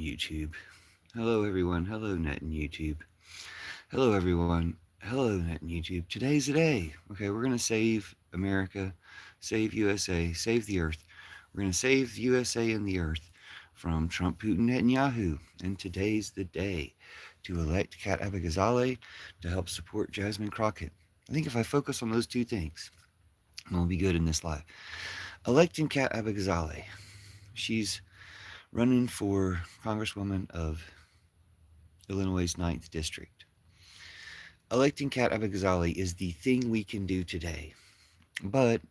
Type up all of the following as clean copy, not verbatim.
YouTube. Hello, everyone. Hello, Net and YouTube. Hello, everyone. Hello, Net and YouTube. Today's the day. Okay, we're going to save America, save USA, save the Earth. We're going to save USA and the Earth from Trump, Putin, Netanyahu. And today's the day to elect Kat Abigazale to help support Jasmine Crockett. I think if I focus on those two things, I'll be good in this life. Electing Kat Abigazale. She's running for Congresswoman of Illinois' 9th District. Electing Kat Abigazale is the thing we can do today. But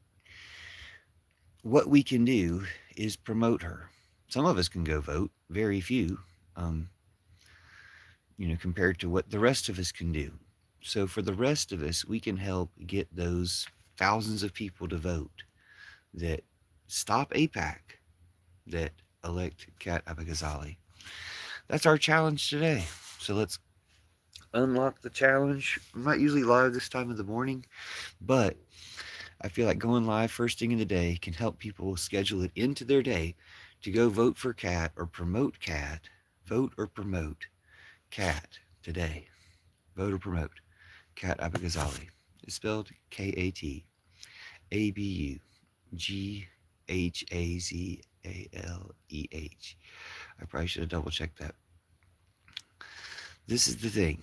what we can do is promote her. Some of us can go vote, very few, um, compared to what the rest of us can do. So for the rest of us, we can help get those thousands of people to vote that stop AIPAC, that elect Kat Abigazale. That's our challenge today. So let's unlock the challenge. I'm not usually live this time of the morning, but I feel like going live first thing in the day can help people schedule it into their day to go vote for Kat or promote Kat. Vote or promote Kat today. Vote or promote Kat Abigazale. It's spelled K-A-T-A-B-U-G-H-A-Z-A-L-E-H. I probably should have double checked that. This is the thing.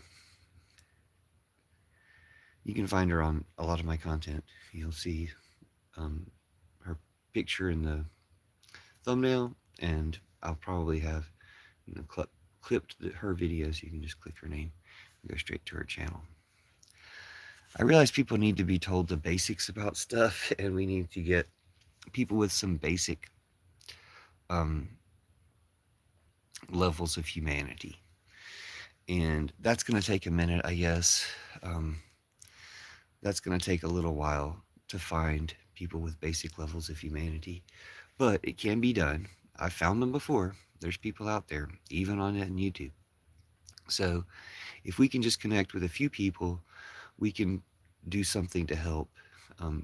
You can find her on a lot of my content. You'll see her picture in the thumbnail, and I'll probably have clipped her videos. You can just click her name and go straight to her channel. I realize people need to be told the basics about stuff, and we need to get people with some basic levels of humanity. And that's going to take a minute, I guess. That's going to take a little while to find people with basic levels of humanity. But it can be done. I've found them before. There's people out there, even on it and YouTube. So if we can just connect with a few people, we can do something to help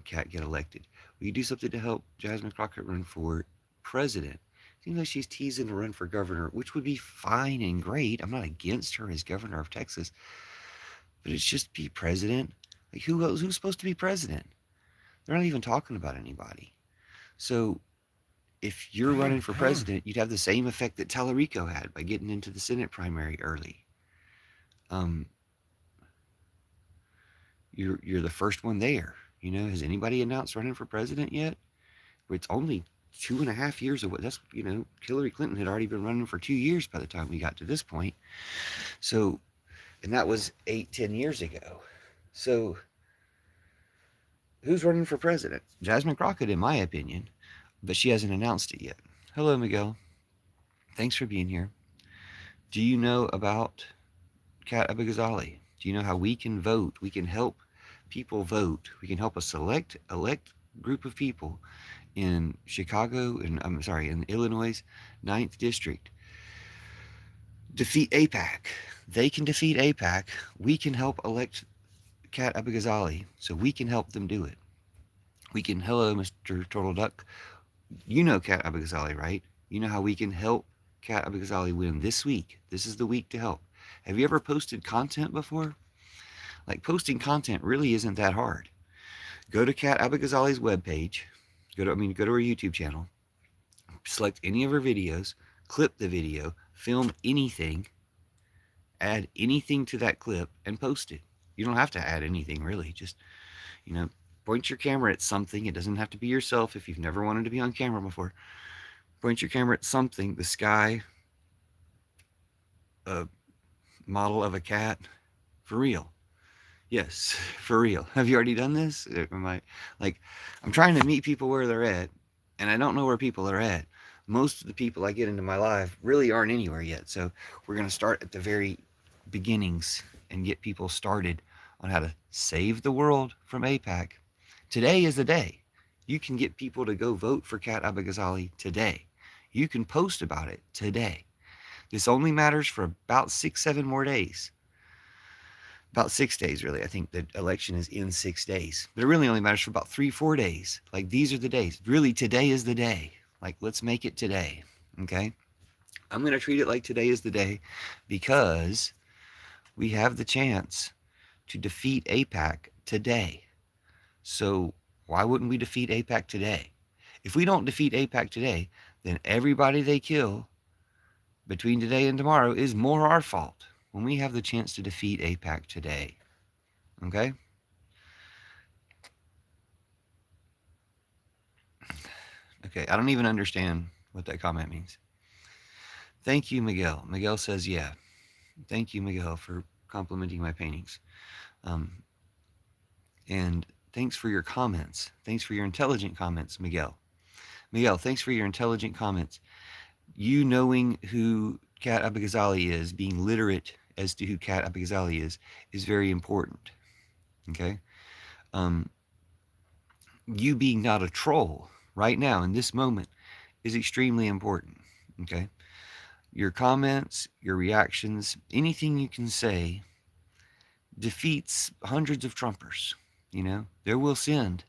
Kat get elected. We can do something to help Jasmine Crockett run for president. Seems like she's teasing to run for governor, which would be fine and great. I'm not against her as governor of Texas, but it's just be president. Like who's supposed to be president? They're not even talking about anybody. So if you're running for president, you'd have the same effect that Tallarico had by getting into the Senate primary early. You're the first one there. Has anybody announced running for president yet? It's only 2.5 years away. That's, Hillary Clinton had already been running for 2 years by the time we got to this point. So, and that was 8-10 years ago. So, who's running for president? Jasmine Crockett, in my opinion, but she hasn't announced it yet. Hello, Miguel. Thanks for being here. Do you know about Kat Abigazale? Do you know how we can vote? We can help people vote. We can help a select group of people in Chicago, in Illinois' 9th District. Defeat AIPAC. They can defeat AIPAC. We can help elect Kat Abigazale, so we can help them do it. We can, hello, Mr. Turtle Duck. You know Kat Abigazale, right? You know how we can help Kat Abigazale win this week. This is the week to help. Have you ever posted content before? Like, posting content really isn't that hard. Go to Kat Abigazale's webpage. Go to her YouTube channel. Select any of her videos. Clip the video. Film anything. Add anything to that clip and post it. You don't have to add anything, really. Just, point your camera at something. It doesn't have to be yourself if you've never wanted to be on camera before. Point your camera at something. The sky. A model of a cat. For real. Yes, for real. Have you already done this? I'm trying to meet people where they're at, and I don't know where people are at. Most of the people I get into my life really aren't anywhere yet. So we're going to start at the very beginnings and get people started on how to save the world from AIPAC. Today is the day. You can get people to go vote for Kat Abigazale today. You can post about it today. This only matters for about 6-7 more days. About 6 days, really. I think the election is in 6 days. But it really only matters for about 3-4 days. Like, these are the days. Really, today is the day. Like, let's make it today. Okay? I'm going to treat it like today is the day because we have the chance to defeat APAC today. So why wouldn't we defeat APAC today? If we don't defeat APAC today, then everybody they kill between today and tomorrow is more our fault when we have the chance to defeat APAC today. Okay? Okay, I don't even understand what that comment means. Thank you, Miguel. Miguel says, yeah. Thank you, Miguel, for complimenting my paintings. Um, and thanks for your comments. Thanks for your intelligent comments, Miguel. Miguel, thanks for your intelligent comments. You knowing who Kat Abou-Ghazali is, being literate as to who Kat Abou-Ghazali is very important. Okay? Um, you being not a troll right now in this moment is extremely important. Okay? Your comments, your reactions, anything you can say defeats hundreds of Trumpers. You know, there will send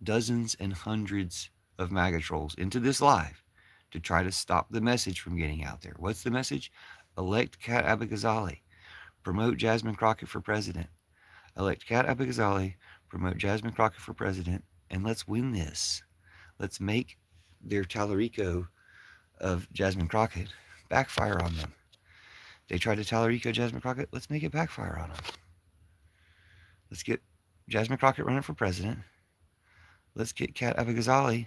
dozens and hundreds of MAGA trolls into this live to try to stop the message from getting out there. What's the message? Elect Kat Abou-Ghazali. Promote Jasmine Crockett for president. Elect Kat Abou-Ghazali. Promote Jasmine Crockett for president. And let's win this. Let's make their Tallarico of Jasmine Crockett backfire on them. They tried to Tallarico Jasmine Crockett. Let's make it backfire on them. Let's get Jasmine Crockett running for president. Let's get Kat Abou-Ghazali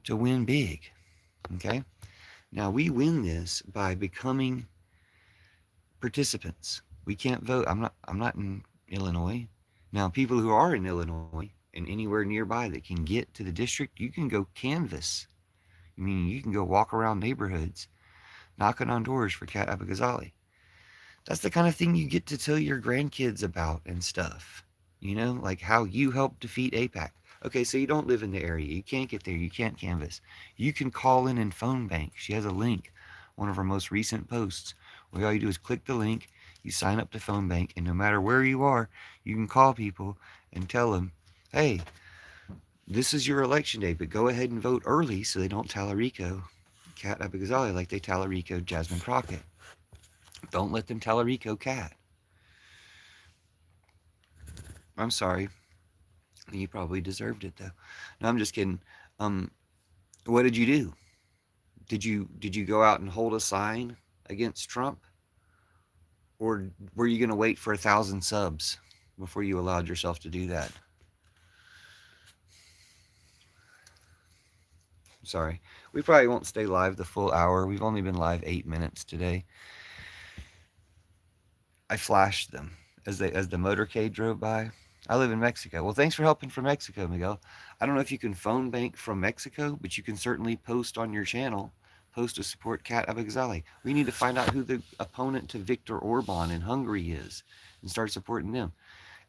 to win big. Okay? Now we win this by becoming participants. We can't vote. I'm not in Illinois. Now people who are in Illinois and anywhere nearby that can get to the district, you can go canvass. Meaning you can go walk around neighborhoods knocking on doors for Kat Abou-Ghazali. That's the kind of thing you get to tell your grandkids about and stuff. You know, like how you helped defeat APAC. Okay, so you don't live in the area. You can't get there. You can't canvass. You can call in and phone bank. She has a link, one of her most recent posts, where all you do is click the link, you sign up to phone bank, and no matter where you are, you can call people and tell them, hey, this is your election day, but go ahead and vote early so they don't Tallarico Kat Abou-Ghazali like they Tallarico Jasmine Crockett. Don't let them Tallarico Kat. I'm sorry. You probably deserved it though. No, I'm just kidding. What did you do? Did you go out and hold a sign against Trump, or were you going to wait for 1,000 subs before you allowed yourself to do that? Sorry, we probably won't stay live the full hour. We've only been live 8 minutes today. I flashed them as the motorcade drove by. I live in Mexico. Well, thanks for helping from Mexico, Miguel. I don't know if you can phone bank from Mexico, but you can certainly post on your channel, post to support Kat Abou-Ghazali. We need to find out who the opponent to Viktor Orban in Hungary is and start supporting them.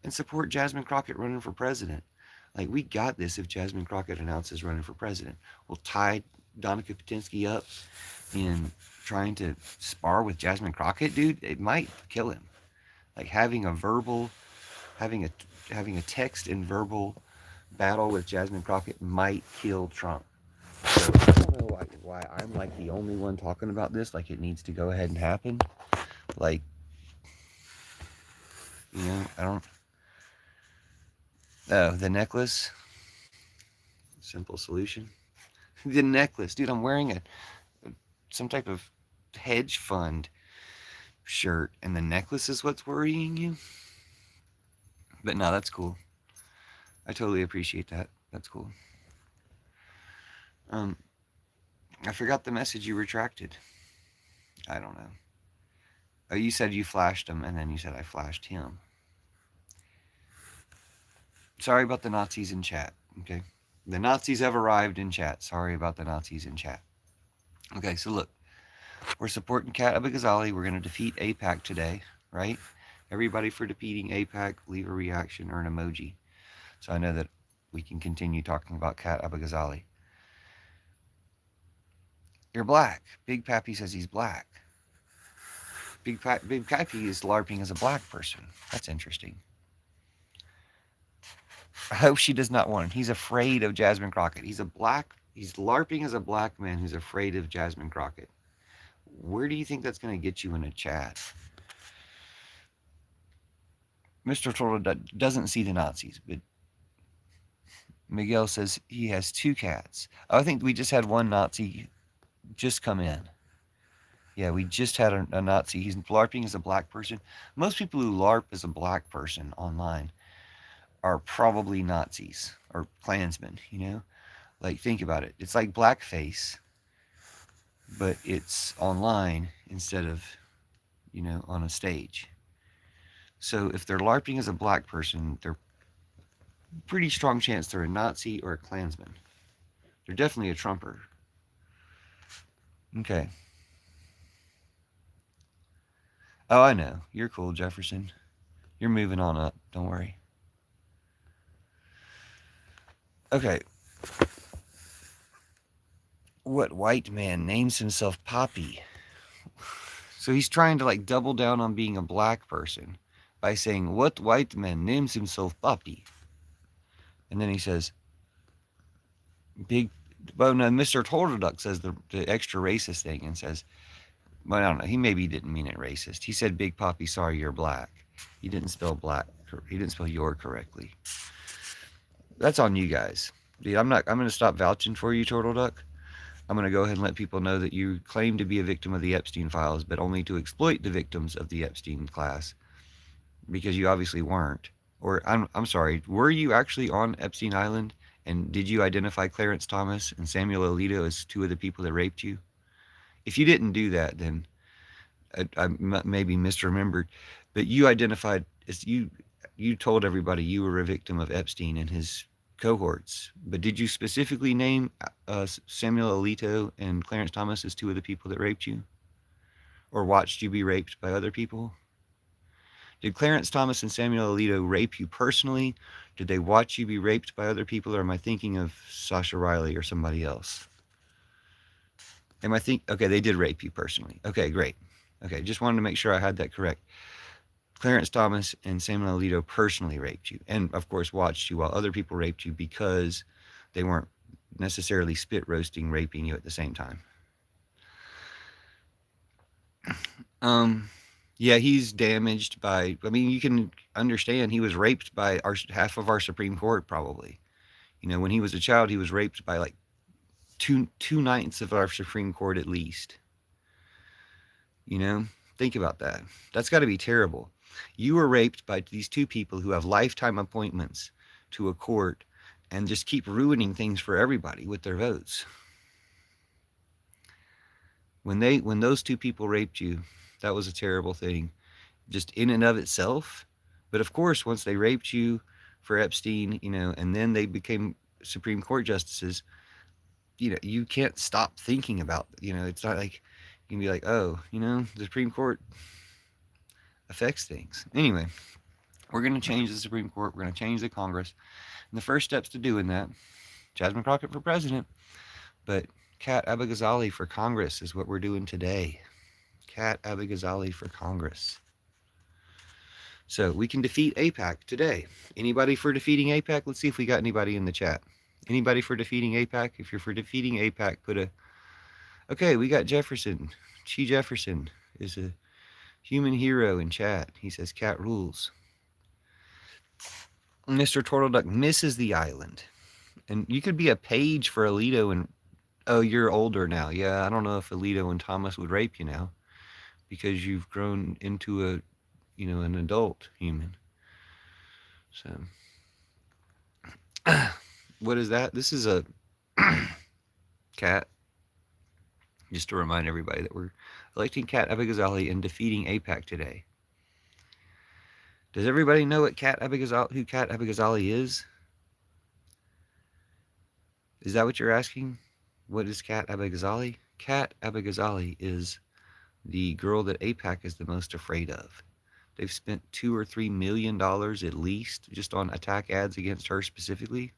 And support Jasmine Crockett running for president. Like, we got this if Jasmine Crockett announces running for president. We'll tie Donica Patinsky up in trying to spar with Jasmine Crockett, dude. It might kill him. Like having a text and verbal battle with Jasmine Crockett might kill Trump. So I don't know why I'm like the only one talking about this. Like it needs to go ahead and happen. Like, you know, I don't. Oh, the necklace. Simple solution. The necklace, dude. I'm wearing some type of hedge fund shirt, and the necklace is what's worrying you. But no, that's cool. I totally appreciate that. That's cool. I forgot the message you retracted. I don't know. Oh, you said you flashed him, and then you said I flashed him. Sorry about the Nazis in chat, okay? The Nazis have arrived in chat. Sorry about the Nazis in chat. Okay, so look. We're supporting Kat Abou-Ghazali. We're going to defeat APAC today, right? Everybody for defeating APAC, leave a reaction or an emoji. So I know that we can continue talking about Kat Abou-Ghazali. You're black. Big Pappy says he's black. Big Pappy is LARPing as a black person. That's interesting. I hope she does not want him. He's afraid of Jasmine Crockett. He's a black He's LARPing as a black man who's afraid of Jasmine Crockett. Where do you think that's going to get you in a chat? Mr. Turtle doesn't see the Nazis, but Miguel says he has 2 cats. I think we just had one Nazi just come in. Yeah, we just had a Nazi. He's LARPing as a black person. Most people who LARP as a black person online are probably Nazis or Klansmen, you know? Like, think about it. It's like blackface, but it's online instead of, on a stage. So if they're LARPing as a black person, they're pretty strong chance they're a Nazi or a Klansman. They're definitely a Trumper. Okay. Oh, I know. You're cool, Jefferson. You're moving on up. Don't worry. Okay. What white man names himself Poppy? So he's trying to like double down on being a black person by saying, what white man names himself Poppy? And then he says, big, well, no, Mr. Turtleduck says the extra racist thing and says, well, I don't know, he maybe didn't mean it racist. He said, Big Poppy, sorry you're black. He didn't spell black, he didn't spell your correctly. That's on you guys. Dude, I'm going to stop vouching for you, Turtleduck. I'm going to go ahead and let people know that you claim to be a victim of the Epstein files, but only to exploit the victims of the Epstein class, because you obviously weren't. Or, I'm sorry, were you actually on Epstein Island, and did you identify Clarence Thomas and Samuel Alito as 2 of the people that raped you? If you didn't do that, then I maybe misremembered, but you identified as you told everybody you were a victim of Epstein and his cohorts. But did you specifically name Samuel Alito and Clarence Thomas as 2 of the people that raped you, or watched you be raped by other people? Did Clarence Thomas and Samuel Alito rape you personally? Did they watch you be raped by other people, or am I thinking of Sasha Riley or somebody else? Okay, they did rape you personally. Okay, great. Okay, just wanted to make sure I had that correct. Clarence Thomas and Samuel Alito personally raped you, and of course watched you while other people raped you, because they weren't necessarily spit roasting, raping you at the same time. Yeah, he's damaged by, I mean, you can understand he was raped by half of our Supreme Court, probably. When he was a child, he was raped by like two-ninths of our Supreme Court at least. Think about that. That's got to be terrible. You were raped by these 2 people who have lifetime appointments to a court and just keep ruining things for everybody with their votes. When those 2 people raped you, that was a terrible thing, just in and of itself. But of course, once they raped you for Epstein, and then they became Supreme Court justices, you can't stop thinking about, it's not like you can be like, oh, the Supreme Court affects things. Anyway, we're going to change the Supreme Court. We're going to change the Congress. And the first steps to doing that, Jasmine Crockett for president, but Kat Abighazali for Congress is what we're doing today. Kat Abighazali for Congress. So we can defeat AIPAC today. Anybody for defeating AIPAC? Let's see if we got anybody in the chat. Anybody for defeating AIPAC? If you're for defeating AIPAC, put a... Okay, we got Jefferson. Chi Jefferson is a human hero in chat. He says, Cat rules. Mr. Turtleduck misses the island. And you could be a page for Alito and... Oh, you're older now. Yeah, I don't know if Alito and Thomas would rape you now, because you've grown into a, an adult human. So, what is that? This is a cat. Just to remind everybody that we're electing Kat Abighazali and defeating AIPAC today. Does everybody know who Kat Abighazali is? Is that what you're asking? What is Kat Abighazali? Kat Abighazali is the girl that AIPAC is the most afraid of. They've spent $2 or $3 million at least just on attack ads against her specifically.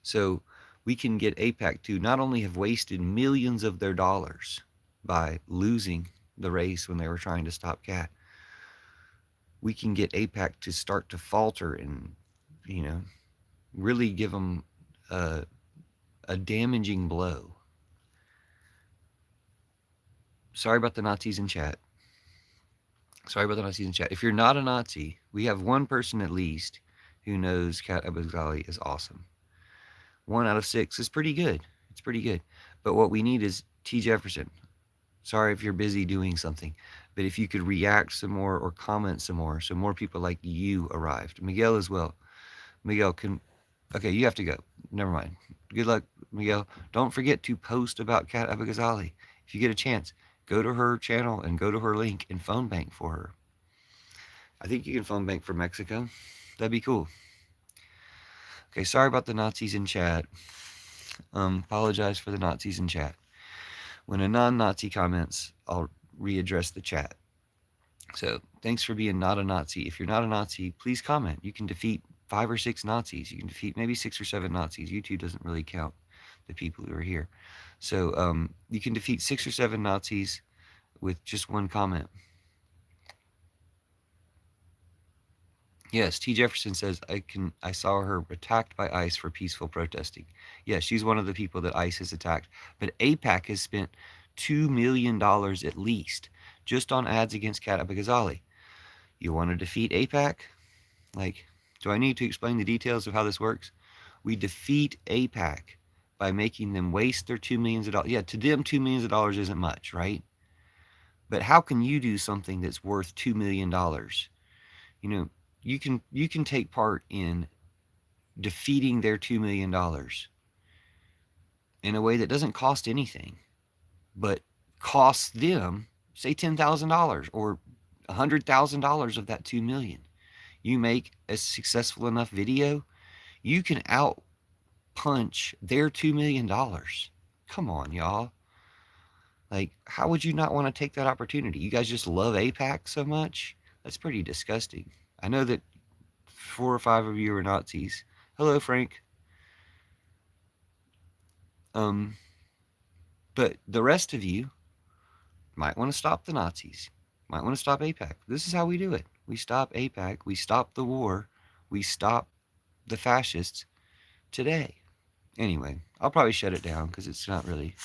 So we can get AIPAC to not only have wasted millions of their dollars by losing the race when they were trying to stop Kat, we can get AIPAC to start to falter and, you know, really give them a damaging blow. Sorry about the Nazis in chat. Sorry about the Nazis in chat. If you're not a Nazi, we have one person at least who knows Kat Abou-Ghazali is awesome. 1 out of 6 is pretty good. It's pretty good. But what we need is T. Jefferson. Sorry if you're busy doing something, but if you could react some more or comment some more, so more people like you arrived. Miguel as well. Miguel, okay, you have to go. Never mind. Good luck, Miguel. Don't forget to post about Kat Abou-Ghazali. If you get a chance, go to her channel and go to her link and phone bank for her. I think you can phone bank for Mexico. That'd be cool. Okay, sorry about the Nazis in chat. Apologize for the Nazis in chat. When a non-Nazi comments, I'll readdress the chat. So thanks for being not a Nazi. If you're not a Nazi, please comment. You can defeat 5 or 6 Nazis. You can defeat maybe 6 or 7 Nazis. YouTube doesn't really count the people who are here. So you can defeat 6 or 7 Nazis with just one comment. Yes, T. Jefferson says, I saw her attacked by ICE for peaceful protesting. Yes, she's one of the people that ICE has attacked. But AIPAC has spent $2 million at least just on ads against Kat Abou-Ghazali. You want to defeat AIPAC? Like, do I need to explain the details of how this works? We defeat AIPAC by making them waste their $2 million. Yeah, to them, $2 million isn't much, right? But how can you do something that's worth $2 million? You know, you can take part in defeating their $2 million in a way that doesn't cost anything, but costs them, say, $10,000 or $100,000 of that $2 million. You make a successful enough video, you can out-punch their $2 million. Come on, y'all. Like, how would you not want to take that opportunity? You guys just love AIPAC so much? That's pretty disgusting. I know that 4 or 5 of you are Nazis. Hello, Frank. But the rest of you might want to stop the Nazis. Might want to stop AIPAC. This is how we do it. We stop AIPAC. We stop the war. We stop the fascists today. Anyway, I'll probably shut it down because it's not really...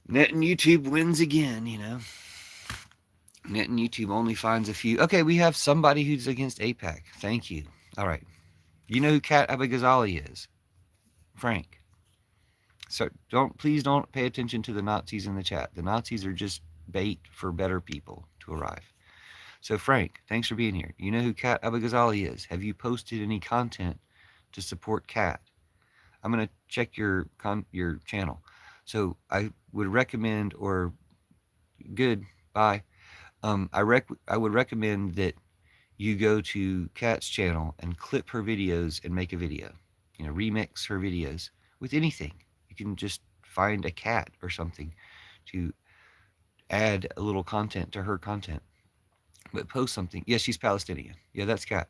Net and YouTube wins again, you know. Net and YouTube only finds a few. Okay, we have somebody who's against AIPAC. Thank you. All right. You know who Kat Abou-Ghazali is? Frank. So please don't pay attention to the Nazis in the chat. The Nazis are just bait for better people to arrive. So Frank, thanks for being here. You know who Kat Abou-Ghazali is? Have you posted any content to support Kat? I'm going to check your channel. So I would recommend, or good, bye. I would recommend that you go to Kat's channel and clip her videos and make a video. You know, remix her videos with anything. You can just find a cat or something to add a little content to her content. But post something. Yeah, she's Palestinian. Yeah, that's Kat.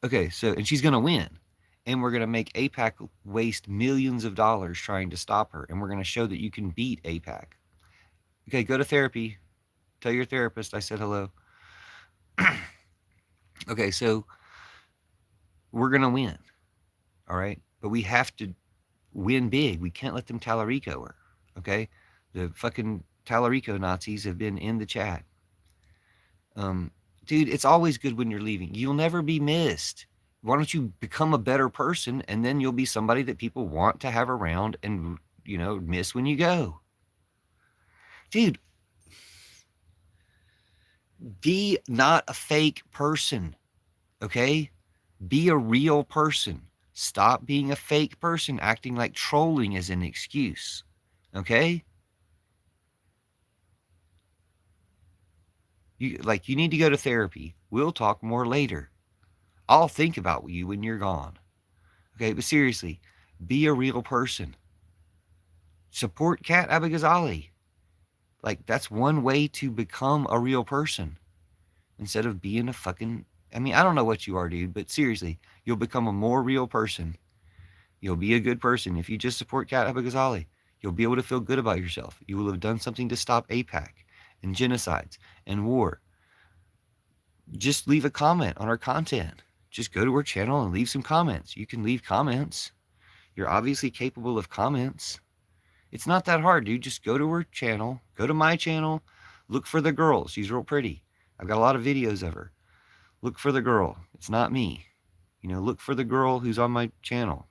Okay, so, and she's going to win. And we're going to make AIPAC waste millions of dollars trying to stop her. And we're going to show that you can beat AIPAC. Okay, go to therapy. Tell your therapist I said hello. Okay, so we're going to win. All right? But we have to win big. We can't let them Talarico her. Okay? The fucking Talarico Nazis have been in the chat. Dude, it's always good when you're leaving. You'll never be missed. Why don't you become a better person, and then you'll be somebody that people want to have around and, you know, miss when you go. Dude, be not a fake person, okay? Be a real person. Stop being a fake person, acting like trolling is an excuse, okay? You need to go to therapy. We'll talk more later. I'll think about you when you're gone. Okay, but seriously, be a real person. Support Kat Abou-Ghazali. Like, that's one way to become a real person. Instead of being a fucking... I mean, I don't know what you are, dude, but seriously, you'll become a more real person. You'll be a good person. If you just support Kat Abou-Ghazali, you'll be able to feel good about yourself. You will have done something to stop AIPAC. and genocides and war. Just leave a comment on our content. Just go to our channel and leave some comments. You can leave comments. You're obviously capable of comments. It's not that hard, dude. Just go to her channel, go to my channel, look for the girl. She's real pretty. I've got a lot of videos of her. Look for the girl. It's not me. Look for the girl who's on my channel.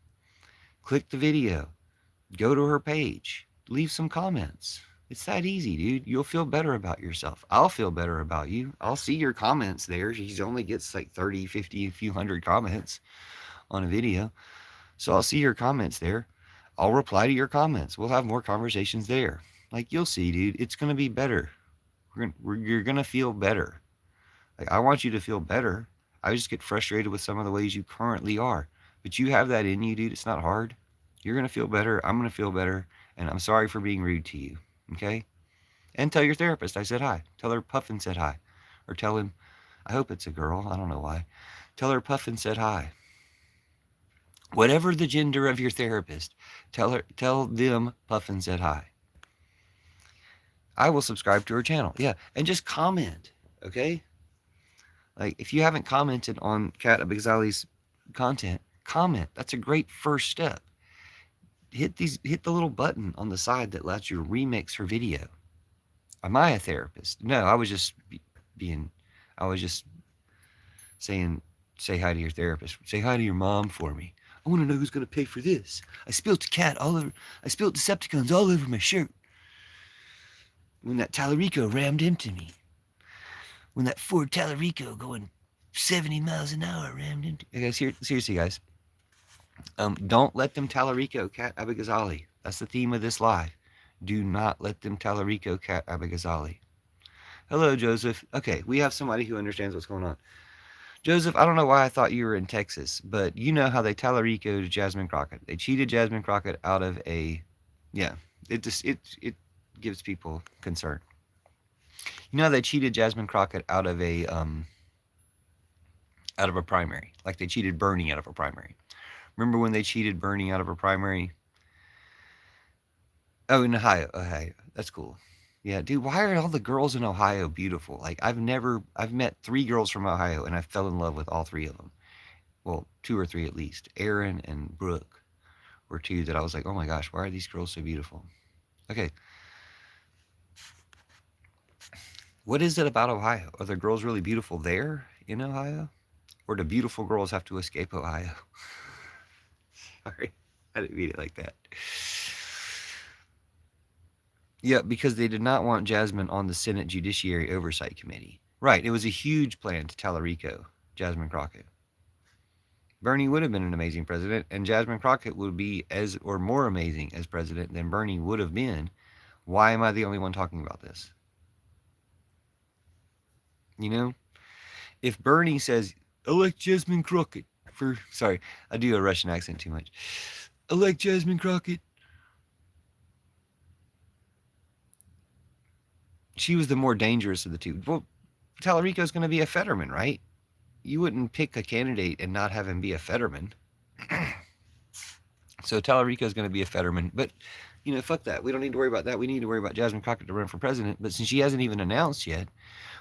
Click the video. Go to her page. Leave some comments. It's that easy, dude. You'll feel better about yourself. I'll feel better about you. I'll see your comments there. She only gets like 30, 50, a few hundred comments on a video. So I'll see your comments there. I'll reply to your comments. We'll have more conversations there. Like, you'll see, dude. It's going to be better. You're going to feel better. Like, I want you to feel better. I just get frustrated with some of the ways you currently are. But you have that in you, dude. It's not hard. You're going to feel better. I'm going to feel better. And I'm sorry for being rude to you. Okay? And tell your therapist I said hi. Tell her Puffin said hi. Or tell him, I hope it's a girl. I don't know why. Tell her Puffin said hi. Whatever the gender of your therapist, tell them Puffin said hi. I will subscribe to her channel. Yeah. And just comment. Okay? Like, if you haven't commented on Kat Jaz's content, comment. That's a great first step. Hit the little button on the side that lets you remix her video. Am I a therapist? No, I was just saying, say hi to your therapist. Say hi to your mom for me. I want to know who's going to pay for this. I spilled Decepticons all over my shirt. When that Tallarico rammed into me. When that Ford Tallarico going 70 miles an hour rammed into me. Okay, seriously, guys. Don't let them Tallarico Kat Jaz. That's the theme of this live. Do not let them Tallarico Kat Jaz. Hello, Joseph. Okay, we have somebody who understands what's going on. Joseph, I don't know why I thought you were in Texas, but you know how they Tallaricoed Jasmine Crockett. They cheated Jasmine Crockett out of a, yeah, it gives people concern. You know how they cheated Jasmine Crockett out of a primary, like they cheated Bernie out of a primary. Remember when they cheated Bernie out of a primary? Oh, in Ohio. That's cool. Yeah, dude, why are all the girls in Ohio beautiful? Like, I've met 3 girls from Ohio, and I fell in love with all 3 of them. Well, 2 or 3 at least. Erin and Brooke were 2 that I was like, oh my gosh, why are these girls so beautiful? Okay. What is it about Ohio? Are the girls really beautiful there in Ohio? Or do beautiful girls have to escape Ohio? Sorry, I didn't mean it like that. Yeah, because they did not want Jasmine on the Senate Judiciary Oversight Committee. Right, it was a huge plan to Tallarico Jasmine Crockett. Bernie would have been an amazing president, and Jasmine Crockett would be as or more amazing as president than Bernie would have been. Why am I the only one talking about this? If Bernie says, elect Jasmine Crockett sorry, I do a Russian accent too much. Elect Jasmine Crockett. She was the more dangerous of the 2. Well, Tallarico's going to be a Fetterman, right? You wouldn't pick a candidate and not have him be a Fetterman. So Tallarico's going to be a Fetterman. But, fuck that. We don't need to worry about that. We need to worry about Jasmine Crockett to run for president. But since she hasn't even announced yet,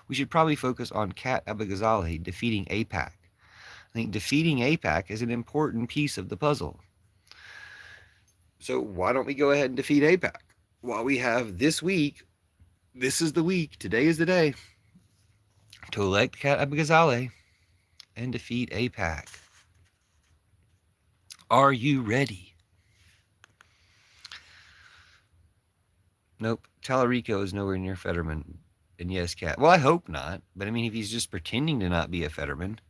we should probably focus on Kat Jaz defeating AIPAC. I think defeating AIPAC is an important piece of the puzzle. So why don't we go ahead and defeat AIPAC? While we have this week, this is the week, today is the day, to elect Kat Jaz and defeat AIPAC. Are you ready? Nope. Tallarico is nowhere near Fetterman. And yes, Kat. Well, I hope not. But I mean, if he's just pretending to not be a Fetterman,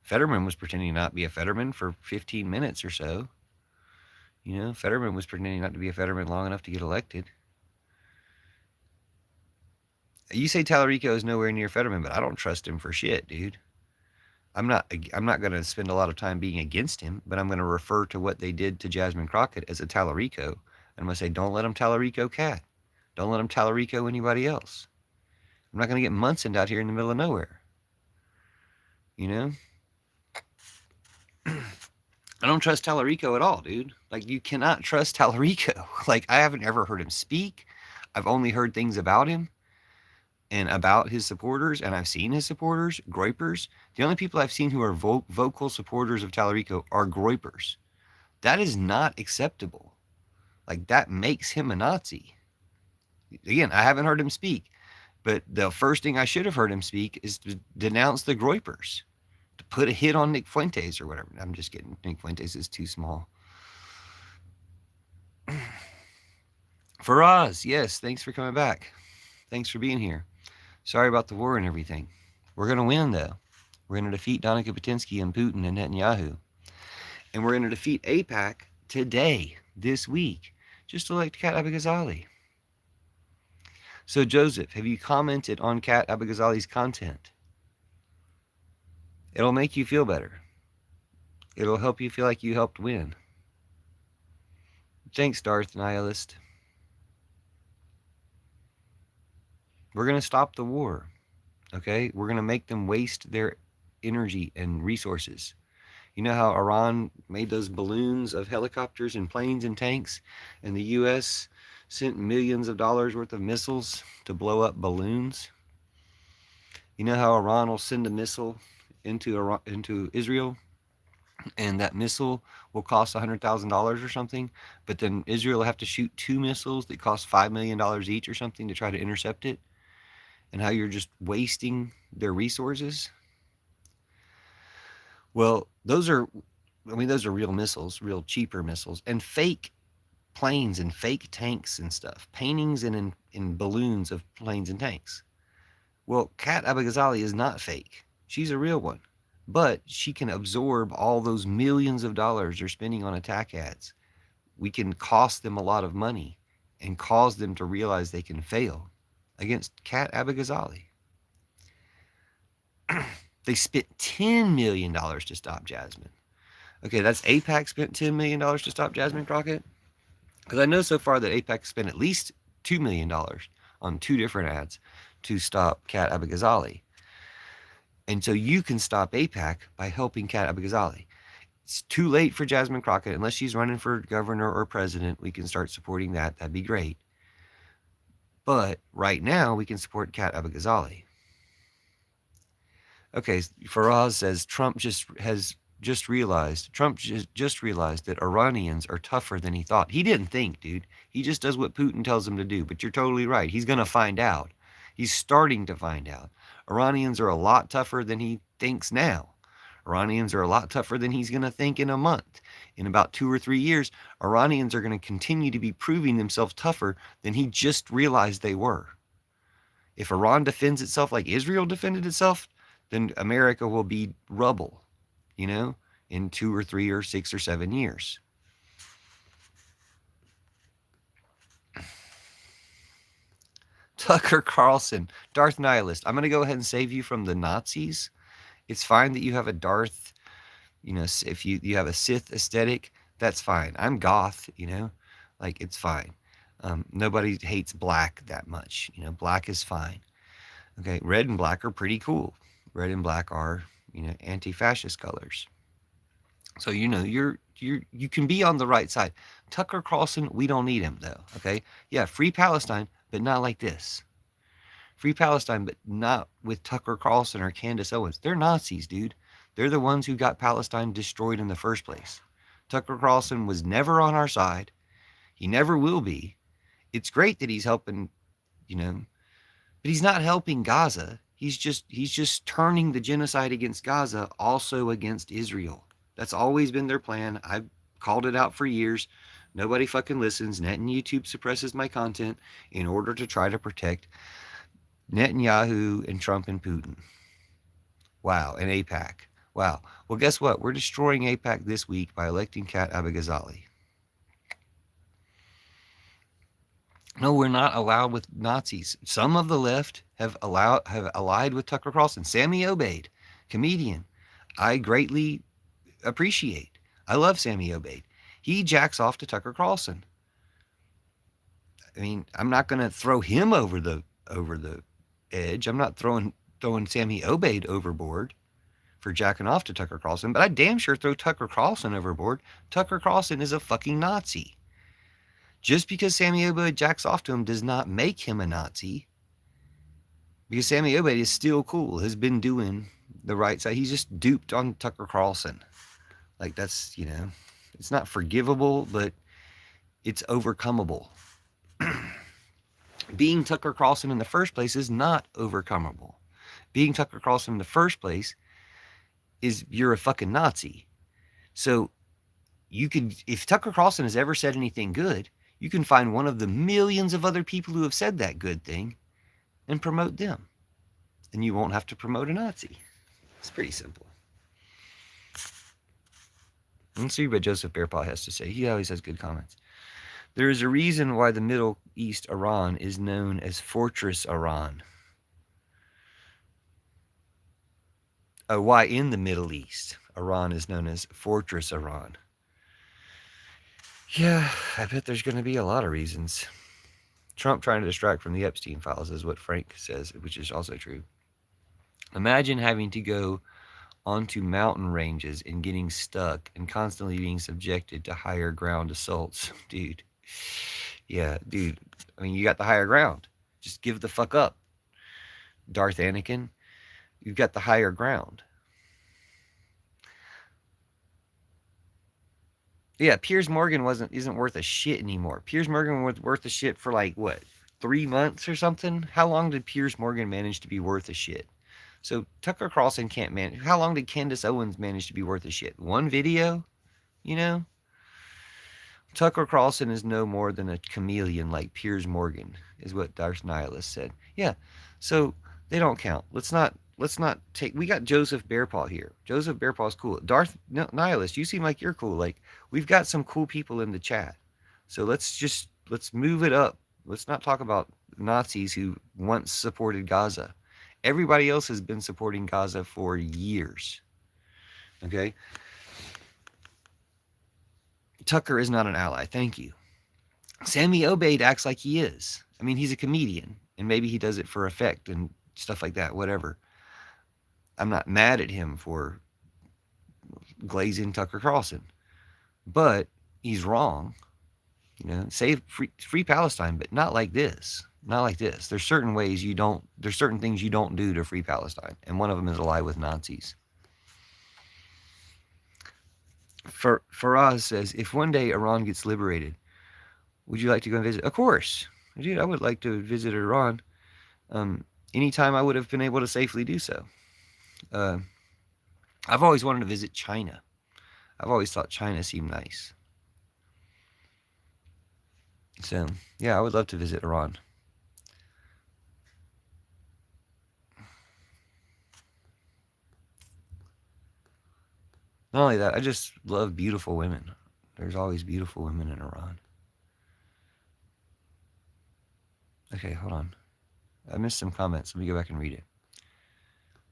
Fetterman was pretending to not be a Fetterman for 15 minutes or so. Fetterman was pretending not to be a Fetterman long enough to get elected. You say Tallarico is nowhere near Fetterman, but I don't trust him for shit, dude. I'm not going to spend a lot of time being against him, but I'm going to refer to what they did to Jasmine Crockett as a Tallarico. And I'm going to say, don't let them Tallarico Kat. Don't let them Tallarico anybody else. I'm not going to get Munson out here in the middle of nowhere. I don't trust Tallarico at all, dude. Like, you cannot trust Tallarico. Like, I haven't ever heard him speak. I've only heard things about him. and about his supporters, and I've seen his supporters, Groypers. The only people I've seen who are vocal supporters of Tallarico are Groypers. That is not acceptable. Like, that makes him a Nazi. Again, I haven't heard him speak, but the first thing I should have heard him speak is to denounce the Groypers, to put a hit on Nick Fuentes or whatever. I'm just kidding. Nick Fuentes is too small. Faraz, yes, thanks for coming back. Thanks for being here. Sorry about the war and everything. We're going to win, though. We're going to defeat Donica Patinsky and Putin and Netanyahu. And we're going to defeat AIPAC today, this week. Just elect Kat Abou-Ghazali. So, Joseph, have you commented on Kat Abou-Ghazali's content? It'll make you feel better. It'll help you feel like you helped win. Thanks, Darth Nihilist. We're going to stop the war, okay? We're going to make them waste their energy and resources. You know how Iran made those balloons of helicopters and planes and tanks, and the U.S. sent millions of dollars worth of missiles to blow up balloons? You know how Iran will send a missile into Israel, and that missile will cost $100,000 or something, but then Israel will have to shoot 2 missiles that cost $5 million each or something to try to intercept it, and how you're just wasting their resources? Well, those are real missiles, real cheaper missiles, and fake planes and fake tanks and stuff, paintings in balloons of planes and tanks. Well, Kat Abou-Ghazali is not fake. She's a real one. But she can absorb all those millions of dollars they're spending on attack ads. We can cost them a lot of money and cause them to realize they can fail against Kat Abou-Ghazali. They spent $10 million to stop Jasmine. Okay, that's AIPAC spent $10 million to stop Jasmine Crockett? Because I know so far that AIPAC spent at least $2 million on 2 different ads to stop Kat Abou-Ghazali. And so you can stop AIPAC by helping Kat Abou-Ghazali. It's too late for Jasmine Crockett. Unless she's running for governor or president, we can start supporting that. That'd be great. But right now, we can support Kat Abou-Ghazali. Okay, Faraz says Trump just realized that Iranians are tougher than he thought. He didn't think, dude. He just does what Putin tells him to do. But you're totally right. He's going to find out. He's starting to find out. Iranians are a lot tougher than he thinks now. Iranians are a lot tougher than he's going to think in a month. In about 2 or 3 years, Iranians are going to continue to be proving themselves tougher than he just realized they were. If Iran defends itself like Israel defended itself, then America will be rubble, in 2 or 3 or 6 or 7 years. Tucker Carlson, Darth Nihilist. I'm going to go ahead and save you from the Nazis. It's fine that you have a Darth, if you have a Sith aesthetic, that's fine. I'm goth, it's fine. Nobody hates black that much. Black is fine. Okay, red and black are pretty cool. Red and black are, anti-fascist colors. So, you can be on the right side. Tucker Carlson, we don't need him, though, okay? Yeah, free Palestine, but not like this. Free Palestine, but not with Tucker Carlson or Candace Owens. They're Nazis, dude. They're the ones who got Palestine destroyed in the first place. Tucker Carlson was never on our side. He never will be. It's great that he's helping, but he's not helping Gaza. He's just turning the genocide against Gaza also against Israel. That's always been their plan. I've called it out for years. Nobody fucking listens. Net and YouTube suppresses my content in order to try to protect Netanyahu and Trump and Putin. Wow, and AIPAC. Wow. Well, guess what? We're destroying AIPAC this week by electing Kat Abou-Ghazali. No, we're not allowed with Nazis. Some of the left have allied with Tucker Carlson. Sammy Obeid, comedian, I greatly appreciate. I love Sammy Obeid. He jacks off to Tucker Carlson. I mean, I'm not going to throw him over the edge. I'm not throwing Sammy Obeid overboard for jacking off to Tucker Carlson, but I damn sure throw Tucker Carlson overboard. Tucker Carlson is a fucking Nazi. Just because Sammy Obeid jacks off to him does not make him a Nazi. Because Sammy Obey is still cool, has been doing the right side. He's just duped on Tucker Carlson. Like, that's, it's not forgivable, but it's overcomable. Being Tucker Carlson in the first place is not overcomable. Being Tucker Carlson in the first place is you're a fucking Nazi. So you could, if Tucker Carlson has ever said anything good, you can find one of the millions of other people who have said that good thing and promote them. And you won't have to promote a Nazi. It's pretty simple. Let's see what Joseph Bearpaw has to say. He always has good comments. There is a reason why the Middle East Iran is known as Fortress Iran. Why in the Middle East Iran is known as Fortress Iran. Yeah, I bet there's going to be a lot of reasons. Trump trying to distract from the Epstein files is what Frank says, which is also true. Imagine having to go onto mountain ranges and getting stuck and constantly being subjected to higher ground assaults. Dude. Yeah, dude. I mean, you got the higher ground. Just give the fuck up. Darth Anakin, you've got the higher ground. Yeah, Piers Morgan isn't worth a shit anymore. Piers Morgan was worth a shit for like, what, 3 months or something? How long did Piers Morgan manage to be worth a shit? So Tucker Carlson can't manage. How long did Candace Owens manage to be worth a shit? One video? Tucker Carlson is no more than a chameleon like Piers Morgan, is what Darth Nihilist said. Yeah, so they don't count. Let's not take. We got Joseph Bearpaw here. Joseph Bearpaw's cool. Darth Nihilist, you seem like you're cool. Like, we've got some cool people in the chat. So let's move it up. Let's not talk about Nazis who once supported Gaza. Everybody else has been supporting Gaza for years. Okay? Tucker is not an ally. Thank you. Sammy Obeid acts like he is. I mean, he's a comedian, and maybe he does it for effect and stuff like that, whatever. I'm not mad at him for glazing Tucker Carlson, but he's wrong. Save free Palestine, but not like this. Not like this. There's certain things you don't do to free Palestine, and one of them is ally with Nazis. Faraz says, if one day Iran gets liberated, would you like to go and visit? Of course. Dude, I would like to visit Iran anytime I would have been able to safely do so. I've always wanted to visit China. I've always thought China seemed nice. So, yeah, I would love to visit Iran. Not only that, I just love beautiful women. There's always beautiful women in Iran. Okay, hold on. I missed some comments. Let me go back and read it.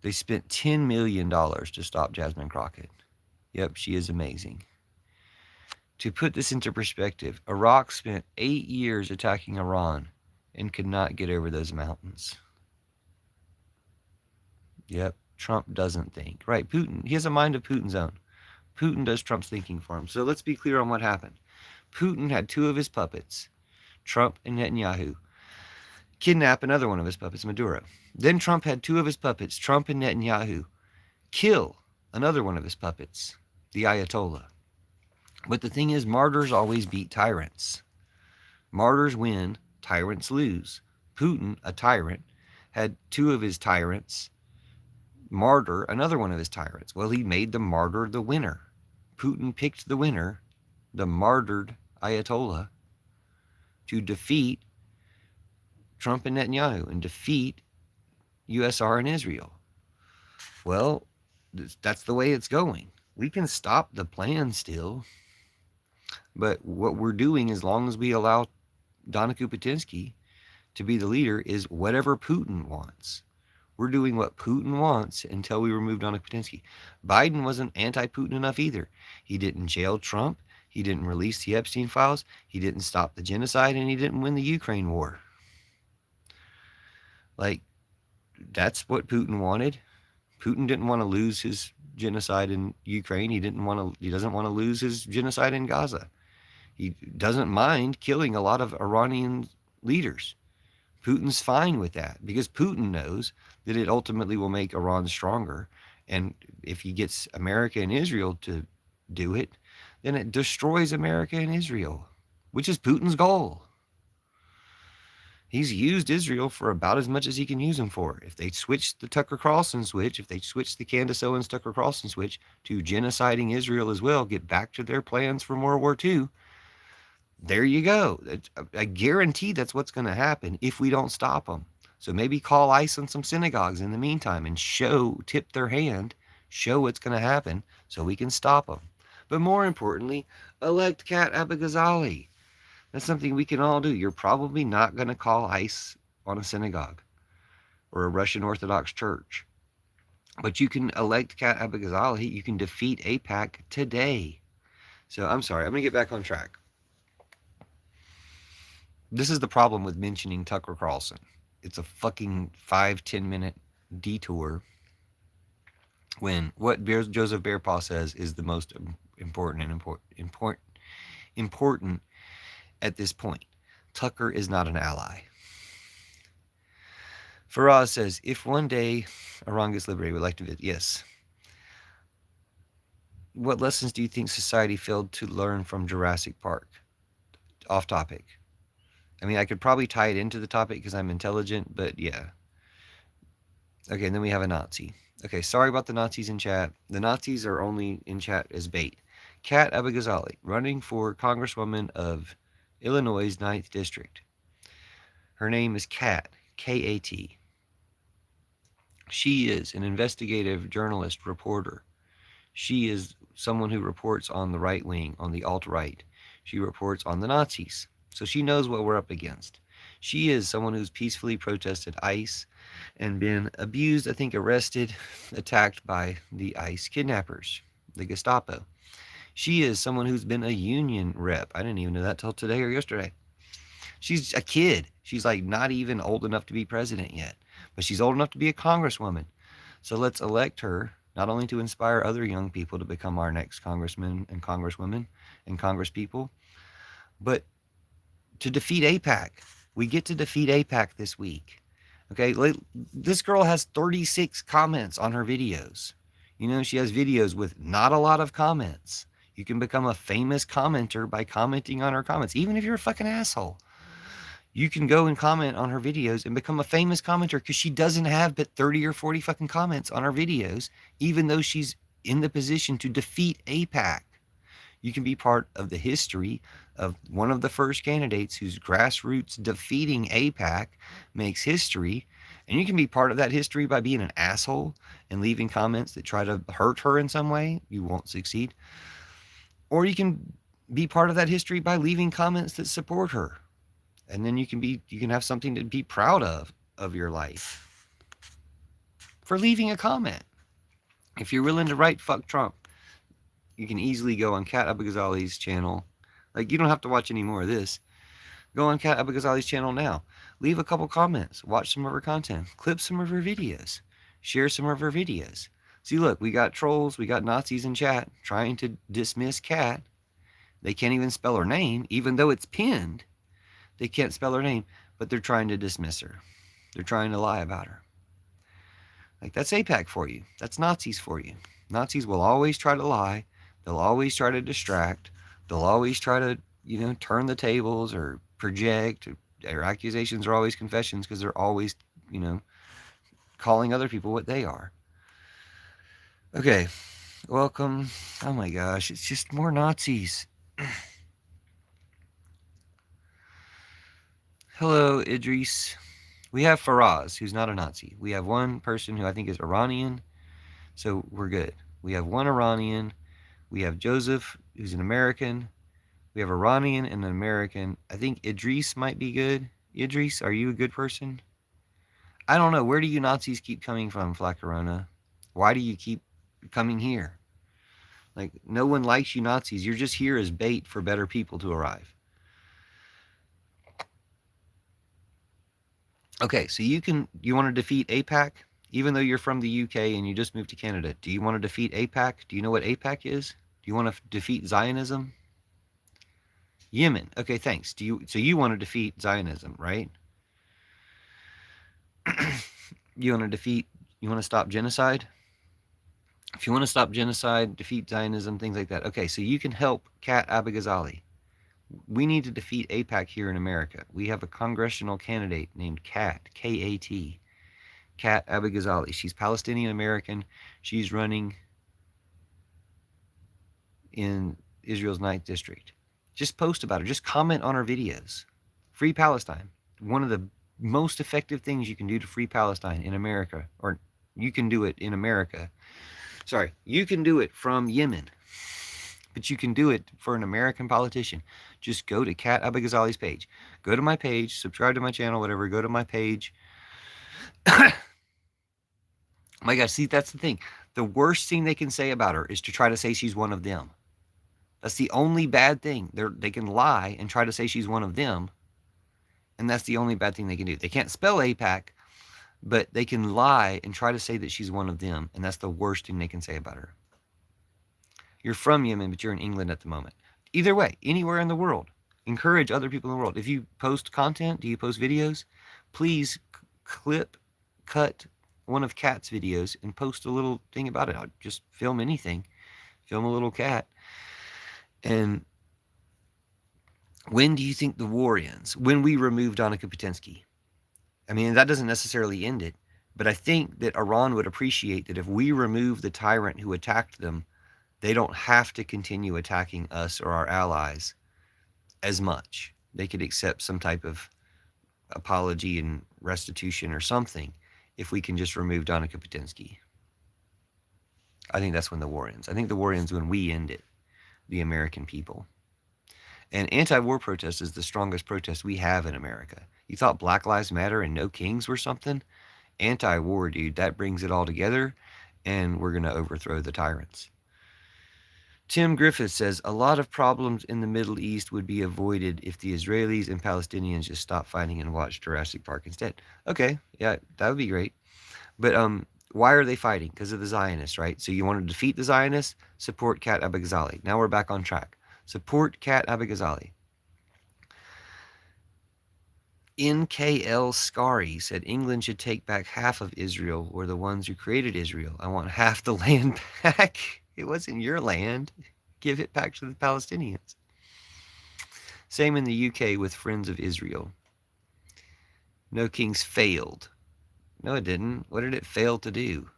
They spent $10 million to stop Jasmine Crockett. Yep, she is amazing. To put this into perspective, Iraq spent 8 years attacking Iran and could not get over those mountains. Yep, Trump doesn't think. Right, Putin, he has a mind of Putin's own. Putin does Trump's thinking for him. So let's be clear on what happened. Putin had 2 of his puppets, Trump and Netanyahu, kidnap another one of his puppets, Maduro. Then Trump had 2 of his puppets, Trump and Netanyahu, kill another one of his puppets, the Ayatollah. But the thing is, martyrs always beat tyrants. Martyrs win, tyrants lose. Putin, a tyrant, had 2 of his tyrants martyr another one of his tyrants. Well, he made the martyr the winner. Putin picked the winner, the martyred Ayatollah, to defeat Trump and Netanyahu and defeat USR and Israel. Well, that's the way it's going. We can stop the plan still, but what we're doing, as long as we allow Donna Kupatinsky to be the leader, is whatever Putin wants. We're doing what Putin wants until we remove Donna Kupatinsky. Biden wasn't anti-Putin enough either. He didn't jail Trump. He didn't release the Epstein files. He didn't stop the genocide, and he didn't win the Ukraine war. Like, that's what Putin wanted. Putin didn't want to lose his genocide in Ukraine. He doesn't want to lose his genocide in Gaza. He doesn't mind killing a lot of Iranian leaders. Putin's fine with that because Putin knows that it ultimately will make Iran stronger. And if he gets America and Israel to do it, then it destroys America and Israel, which is Putin's goal. He's used Israel for about as much as he can use them for. If they switch the Tucker Carlson switch, if they switch the Candace Owens Tucker Carlson switch to genociding Israel as well, get back to their plans from World War II, there you go. I guarantee that's what's going to happen if we don't stop them. So maybe call ICE on some synagogues in the meantime and tip their hand, show what's going to happen so we can stop them. But more importantly, elect Kat Jaz. That's something we can all do. You're probably not going to call ICE on a synagogue or a Russian Orthodox church. But you can elect Kat Jaz. You can defeat AIPAC today. So I'm sorry. I'm going to get back on track. This is the problem with mentioning Tucker Carlson. It's a fucking 5-10 minute detour when what Joseph Bearpaw says is the most important at this point. Tucker is not an ally. Faraz says, if one day Iran gets liberated, we'd like to visit. Yes. What lessons do you think society failed to learn from Jurassic Park? Off topic. I mean, I could probably tie it into the topic because I'm intelligent, but yeah. Okay, and then we have a Nazi. Okay, sorry about the Nazis in chat. The Nazis are only in chat as bait. Kat Jaz, running for Congresswoman of Illinois' 9th District. Her name is Kat, K-A-T. She is an investigative journalist reporter. She is someone who reports on the right wing, on the alt-right. She reports on the Nazis. So she knows what we're up against. She is someone who's peacefully protested ICE and been abused, I think arrested, attacked by the ICE kidnappers, the Gestapo. She is someone who's been a union rep. I didn't even know that till today or yesterday. She's a kid. She's like not even old enough to be president yet, but she's old enough to be a congresswoman. So let's elect her, not only to inspire other young people to become our next congressmen and congresswomen and congresspeople, but to defeat AIPAC. We get to defeat AIPAC this week. Okay, this girl has 36 comments on her videos. You know, she has videos with not a lot of comments. You can become a famous commenter by commenting on her comments, even if you're a fucking asshole. You can go and comment on her videos and become a famous commenter because she doesn't have but 30 or 40 fucking comments on her videos, even though she's in the position to defeat AIPAC. You can be part of the history of one of the first candidates whose grassroots defeating AIPAC makes history. And you can be part of that history by being an asshole and leaving comments that try to hurt her in some way. You won't succeed. Or you can be part of that history by leaving comments that support her. And then you can have something to be proud of your life for leaving a comment. If you're willing to write fuck Trump, you can easily go on Kat Jaz's channel. Like, you don't have to watch any more of this. Go on Kat Jaz's channel now. Leave a couple comments. Watch some of her content. Clip some of her videos. Share some of her videos. See, look, we got trolls. We got Nazis in chat trying to dismiss Kat. They can't even spell her name, even though it's pinned. They can't spell her name, but they're trying to dismiss her. They're trying to lie about her. Like, that's AIPAC for you. That's Nazis for you. Nazis will always try to lie. They'll always try to distract. They'll always try to, turn the tables or project. Their accusations are always confessions because they're always, calling other people what they are. Okay, welcome. Oh my gosh, it's just more Nazis. Hello, Idris. We have Faraz, who's not a Nazi. We have one person who I think is Iranian, so we're good. We have one Iranian. We have Joseph, who's an American. We have Iranian and an American. I think Idris might be good. Idris, are you a good person? I don't know. Where do you Nazis keep coming from, Flacarona? Why do you keep coming here? Like, no one likes you Nazis. You're just here as bait for better people to arrive. Okay, so you want to defeat AIPAC, even though you're from the UK and you just moved to Canada. Do you want to defeat AIPAC? Do you know what AIPAC is? Do you want to defeat Zionism? Yemen. Okay, thanks. So you want to defeat Zionism, right? You want to stop genocide? If you want to stop genocide, defeat Zionism, things like that. Okay, so you can help Kat Abighazali. We need to defeat AIPAC here in America. We have a congressional candidate named Kat, K-A-T, Kat Abighazali. She's Palestinian American. She's running in Israel's 9th District. Just post about her. Just comment on her videos. Free Palestine. One of the most effective things you can do to free Palestine in America, or you can do it in America. Sorry, you can do it from Yemen, but you can do it for an American politician. Just go to Kat Abighazali's page. Go to my page, subscribe to my channel, whatever. Go to my page. My God, see, that's the thing. The worst thing they can say about her is to try to say she's one of them. That's the only bad thing. They can lie and try to say she's one of them, and that's the only bad thing they can do. They can't spell AIPAC, but they can lie and try to say that she's one of them, and that's the worst thing they can say about her. You're from Yemen, but you're in England at the moment. Either way, anywhere in the world, encourage other people in the world. If you post content, do you post videos? Please cut one of Kat's videos and post a little thing about it. I'll just film anything. Film a little cat. And when do you think the war ends? When we remove Donica Potensky. I mean, that doesn't necessarily end it, but I think that Iran would appreciate that if we remove the tyrant who attacked them, they don't have to continue attacking us or our allies as much. They could accept some type of apology and restitution or something if we can just remove Donica Potensky. I think that's when the war ends. I think the war ends when we end it, the American people. And anti-war protest is the strongest protest we have in America. You thought Black Lives Matter and No Kings were something? Anti-war, dude, that brings it all together, and we're going to overthrow the tyrants. Tim Griffith says, a lot of problems in the Middle East would be avoided if the Israelis and Palestinians just stopped fighting and watched Jurassic Park instead. Okay, yeah, that would be great. But why are they fighting? Because of the Zionists, right? So you want to defeat the Zionists? Support Kat Abighazali. Now we're back on track. Support Kat Abighazali. NKL Scary said England should take back half of Israel. We're the ones who created Israel. I want half the land back. It wasn't your land. Give it back to the Palestinians. Same in the UK with Friends of Israel. No Kings failed. No, it didn't. What did it fail to do?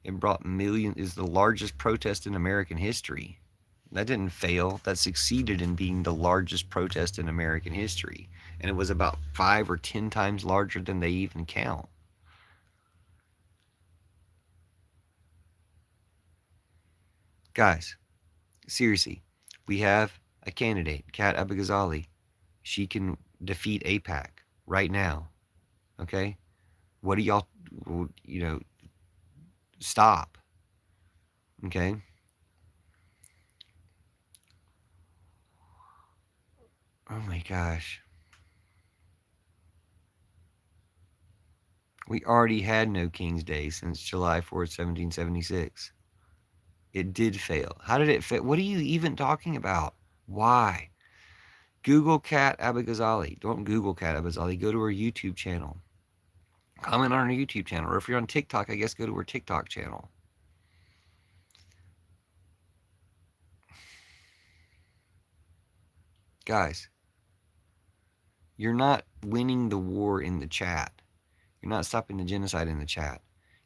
It brought millions, is the largest protest in American history. That didn't fail. That succeeded in being the largest protest in American history. And it was about 5 or 10 times larger than they even count. Guys, seriously, we have a candidate, Kat Abighazali. She can defeat AIPAC right now. Okay? What do y'all, stop. Okay? Oh my gosh. We already had no King's Day since July 4th, 1776. It did fail. How did it fail? What are you even talking about? Why? Google Kat Abighazali. Don't Google Kat Abighazali. Go to her YouTube channel. Comment on her YouTube channel. Or if you're on TikTok, I guess go to her TikTok channel. Guys, you're not winning the war in the chat. You're not stopping the genocide in the chat.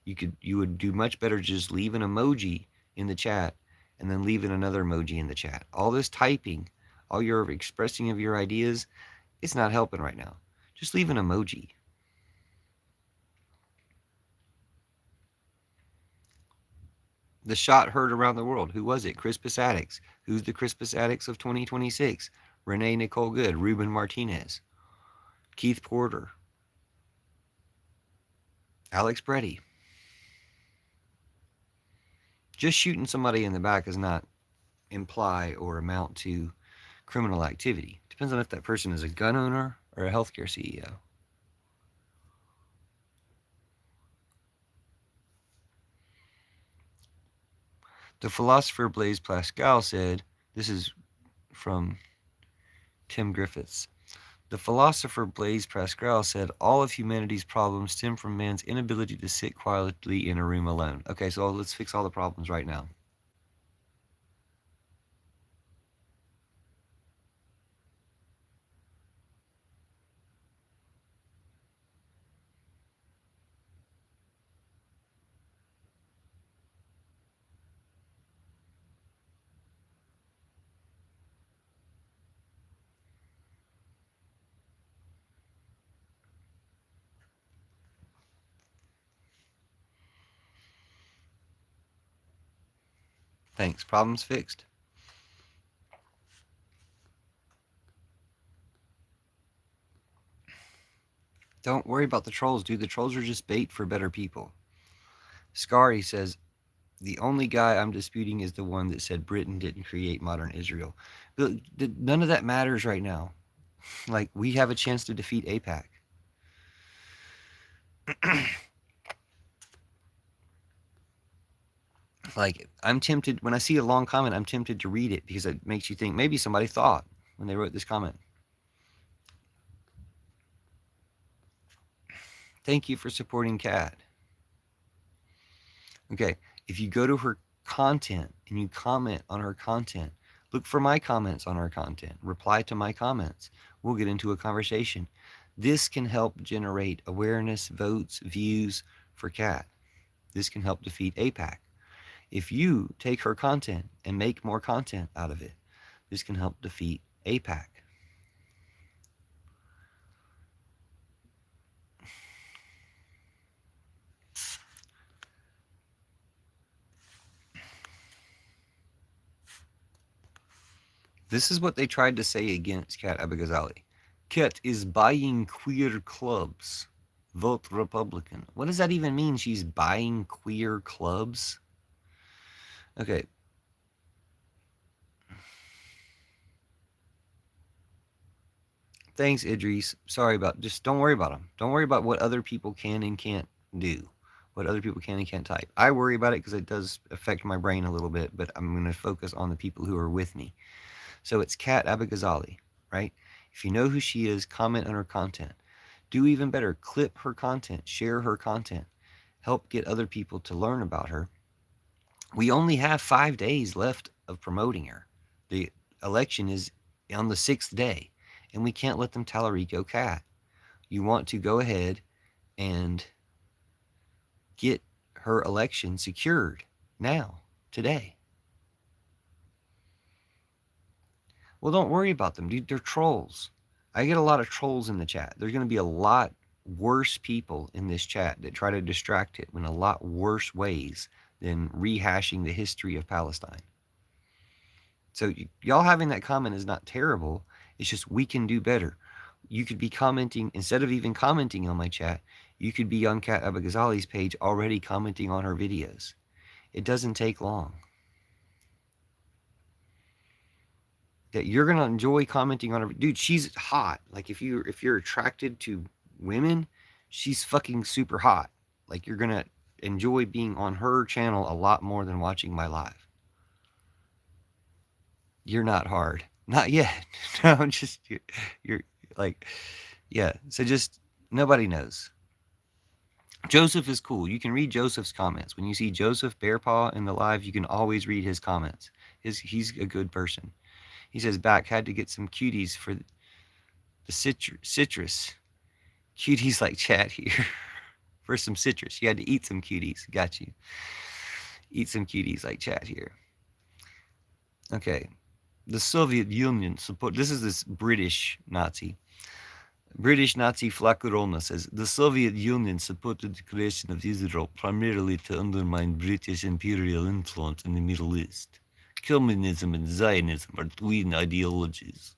You would do much better just leave an emoji in the chat and then leaving another emoji in the chat. All this typing, all your expressing of your ideas, it's not helping right now. Just leave an emoji. The shot heard around the world. Who was it? Crispus Attucks. Who's the Crispus Attucks of 2026? Renee Nicole Good, Ruben Martinez, Keith Porter, Alex Preddy. Just shooting somebody in the back does not imply or amount to criminal activity. Depends on if that person is a gun owner or a healthcare CEO. The philosopher Blaise Pascal said, this is from Tim Griffiths, The philosopher Blaise Pascal said, all of humanity's problems stem from man's inability to sit quietly in a room alone. Okay, so let's fix all the problems right now. Thanks. Problems fixed. Don't worry about the trolls, dude. The trolls are just bait for better people. Scary says, the only guy I'm disputing is the one that said Britain didn't create modern Israel. But none of that matters right now. Like, we have a chance to defeat AIPAC. Like, I'm tempted, when I see a long comment, I'm tempted to read it because it makes you think maybe somebody thought when they wrote this comment. Thank you for supporting Kat. Okay, if you go to her content and you comment on her content, look for my comments on her content, reply to my comments. We'll get into a conversation. This can help generate awareness, votes, views for Kat. This can help defeat AIPAC. If you take her content and make more content out of it, this can help defeat AIPAC. This is what they tried to say against Kat Abou-Ghazali. Kat is buying queer clubs. Vote Republican. What does that even mean? She's buying queer clubs? Okay. Thanks, Idris. Sorry about, just don't worry about them. Don't worry about what other people can and can't do. What other people can and can't type. I worry about it because it does affect my brain a little bit, but I'm going to focus on the people who are with me. So it's Kat Abou-Ghazali, right? If you know who she is, comment on her content. Do even better, clip her content, share her content, help get other people to learn about her. We only have 5 days left of promoting her. The election is on the 6th day, and we can't let them Talarico Kat. You want to go ahead and get her election secured now, today. Well, don't worry about them, dude. They're trolls. I get a lot of trolls in the chat. There's going to be a lot worse people in this chat that try to distract it in a lot worse ways than rehashing the history of Palestine. So y'all having that comment is not terrible. It's just we can do better. You could be commenting, instead of even commenting on my chat, you could be on Kat Abou-Ghazali's page already commenting on her videos. It doesn't take long. That you're gonna enjoy commenting on her. Dude, she's hot. Like if you're attracted to women, she's fucking super hot. Like you're gonna enjoy being on her channel a lot more than watching my live. You're not hard. Not yet. No, just you're like, yeah. So just nobody knows. Joseph is cool. You can read Joseph's comments. When you see Joseph Bearpaw in the live, you can always read his comments. He's a good person. He says, back, had to get some cuties for the citrus. Cuties like chat here. For some citrus. You had to eat some cuties. Got you. Eat some cuties like chat here. Okay. The Soviet Union support. This is this British Nazi. British Nazi Flakurona says, the Soviet Union supported the creation of Israel primarily to undermine British imperial influence in the Middle East. Communism and Zionism are twin ideologies.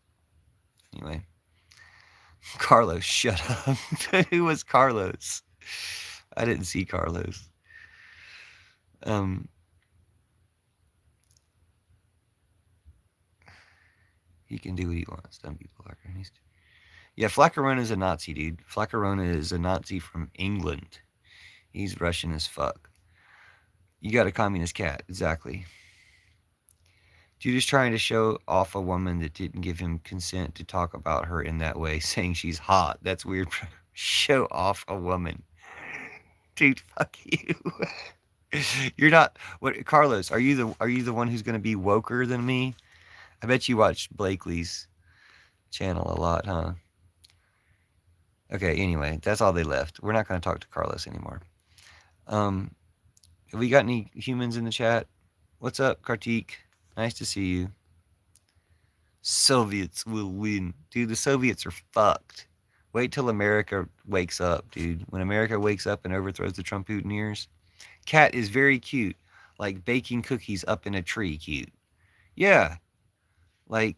Anyway. Carlos, shut up. Who was Carlos? I didn't see Carlos. He can do what he wants. Dumb people are crazy. Yeah, Flacarona is a Nazi, dude. Flacarona is a Nazi from England. He's Russian as fuck. You got a communist cat, exactly. Dude is trying to show off a woman that didn't give him consent to talk about her in that way, saying she's hot. That's weird. Show off a woman. Dude, fuck you. You're not what Carlos, are you the one who's gonna be woker than me? I bet you watch Blakely's channel a lot, huh? Okay, anyway, that's all they left. We're not gonna talk to Carlos anymore. Um have we got any humans in the chat? What's up, Kartik? Nice to see you. Soviets will win. Dude, the Soviets are fucked. Wait till America wakes up, dude. When America wakes up and overthrows the Trump-Putineers. Kat is very cute. Like baking cookies up in a tree cute. Yeah. Like,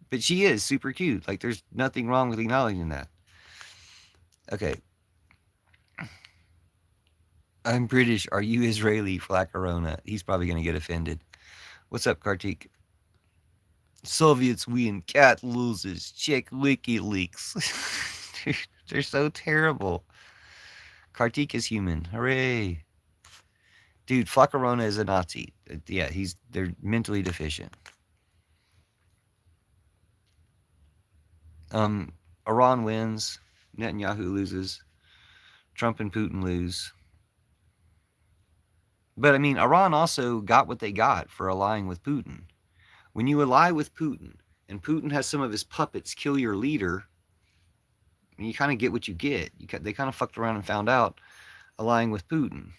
but she is super cute. Like, there's nothing wrong with acknowledging that. Okay. I'm British. Are you Israeli? Flaccarona. He's probably going to get offended. What's up, Kartik? Soviets win. Cat loses. Check WikiLeaks. Dude, they're so terrible. Kartik is human. Hooray. Dude, Flaccarona is a Nazi. Yeah, they're mentally deficient. Iran wins. Netanyahu loses. Trump and Putin lose. But I mean, Iran also got what they got for allying with Putin. When you ally with Putin, and Putin has some of his puppets kill your leader, you kind of get what you get. They kind of fucked around and found out allying with Putin.